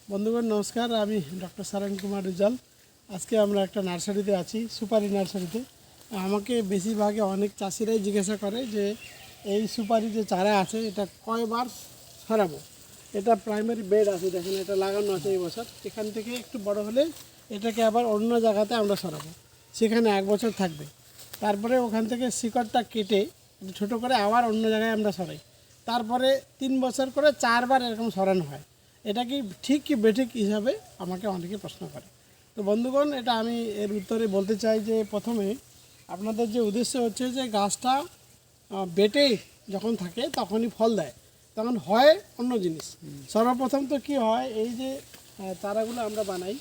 বন্ধুগণ নমস্কার, আমি ডক্টর সারায়ণ কুমার রিজাল। আজকে আমরা একটা নার্সারিতে আছি, সুপারি নার্সারিতে। আমাকে বেশিরভাগে অনেক চাষিরাই জিজ্ঞাসা করে যে এই সুপারি যে চারা আছে এটা কয়বার সরাবো। এটা প্রাইমারি বেড আছে, দেখেন এটা লাগানো আছে এই বছর। এখান থেকে একটু বড় হলে এটাকে আবার অন্য জায়গাতে আমরা সরাবো, সেখানে 1 বছর থাকবে। তারপরে ওখান থেকে শিকড়টা কেটে ছোটো করে আবার অন্য জায়গায় আমরা সরাই। তারপরে 3 বছর করে 4 বার এরকম সরানো হয়। এটা কি ঠিক কি বেঠিক হিসাবে আমাকে অনেকে প্রশ্ন করে। তো বন্ধুগণ, এটা আমি এর উত্তরে বলতে চাই যে প্রথমে আপনাদের যে উদ্দেশ্য হচ্ছে যে গাছটা বেটে যখন থাকে তখনই ফল দেয়, তখন হয় অন্য জিনিস। সর্বপ্রথম তো কি হয়, এই যে চারাগুলো আমরা বানাই,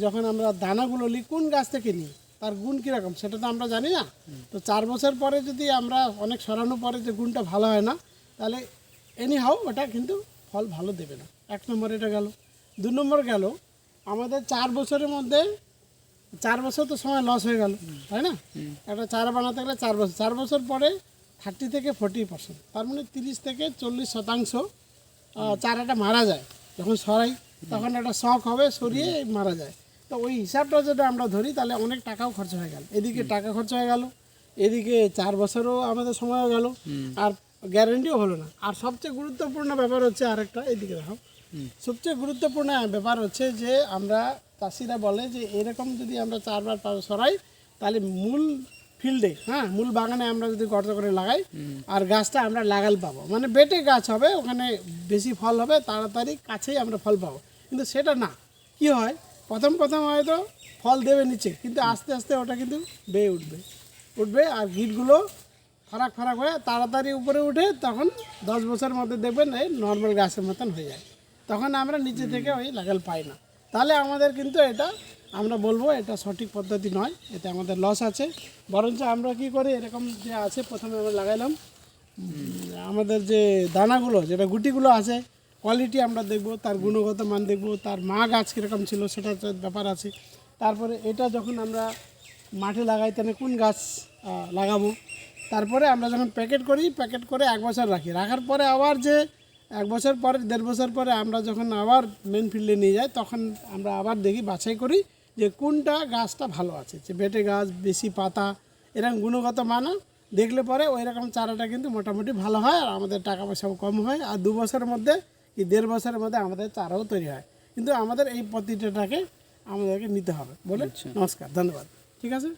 যখন আমরা দানাগুলো নিই কোন গাছ থেকে নিই, তার গুণ কীরকম সেটা তো আমরা জানি না। তো 4 বছর পরে যদি আমরা অনেক সরানোর পরে যে গুণটা ভালো হয় না, তাহলে এনি হাউ ওটা কিন্তু ফল ভালো দেবে না। 1 নম্বর এটা গেল। 2 নম্বর গেল, আমাদের 4 বছরের মধ্যে 4 বছর তো সময় লস হয়ে গেল, তাই না? একটা চারা বানাতে গেলে 4 বছর পরে 30 থেকে 40%, তার মানে 30 থেকে 40% চারাটা মারা যায়। যখন সরাই তখন একটা শখ হবে, সরিয়ে মারা যায়। তো ওই হিসাবটা যদি আমরা ধরি তাহলে অনেক টাকাও খরচ হয়ে গেল, এদিকে টাকা খরচ হয়ে গেল, এদিকে 4 বছরও আমাদের সময়ও গেল, আর গ্যারেন্টিও হলো না। আর সবচেয়ে গুরুত্বপূর্ণ ব্যাপার হচ্ছে আরেকটা, এদিকে দেখো, সবচেয়ে গুরুত্বপূর্ণ ব্যাপার হচ্ছে যে আমরা চাষিরা বলে যে এরকম যদি আমরা 4 বার সরাই তাহলে মূল ফিল্ডে, মূল বাগানে আমরা যদি গর্ত করে লাগাই আর গাছটা আমরা লাগাল পাবো, মানে বেটে গাছ হবে, ওখানে বেশি ফল হবে, তাড়াতাড়ি কাছেই আমরা ফল পাবো। কিন্তু সেটা না, কি হয়, প্রথম হয়তো ফল দেবে নিচে, কিন্তু আস্তে আস্তে ওটা কিন্তু বেয়ে উঠবে আর গিটগুলো ফারাক হয়ে তাড়াতাড়ি উপরে উঠে তখন 10 বছরের মধ্যে দেখবেন এই নর্মাল গাছের মতন হয়ে যায়। তখন আমরা নিচে থেকে ওই লাগাল পাই না। তাহলে আমাদের কিন্তু এটা আমরা বলবো এটা সঠিক পদ্ধতি নয়, এতে আমাদের লস আছে। বরঞ্চ আমরা কি করি, এরকম যে আছে প্রথমে আমরা লাগাইলাম, আমাদের যে দানাগুলো যেটা গুটিগুলো আছে কোয়ালিটি আমরা দেখব, তার গুণগত মান দেখব, তার মা গাছ কীরকম ছিল সেটা ব্যাপার আছে। তারপরে এটা যখন আমরা মাঠে লাগাই তাহলে কোন গাছ লাগাবো। তারপরে আমরা যখন প্যাকেট করে 1 বছর রাখার পরে আবার যে 1 বছর পরে 1.5 বছর পরে আমরা যখন আবার মেন ফিল্ডে নিয়ে যাই, তখন আমরা আবার দেখি, বাছাই করি যে কোনটা গাছটা ভালো আছে, যে বেটে গাছ, বেশি পাতা, এরকম গুণগত মান দেখলে পরে ওই রকম চারাটা কিন্তু মোটামুটি ভালো হয়, আর আমাদের টাকা পয়সাও কম হয়, আর 2 বছরের মধ্যে কি 1.5 বছরের মধ্যে আমাদের চারাও তৈরি হয়। কিন্তু আমাদের এই পদ্ধতিটাকে আমাদেরকে নিতে হবে বলে। নমস্কার, ধন্যবাদ, ঠিক আছে।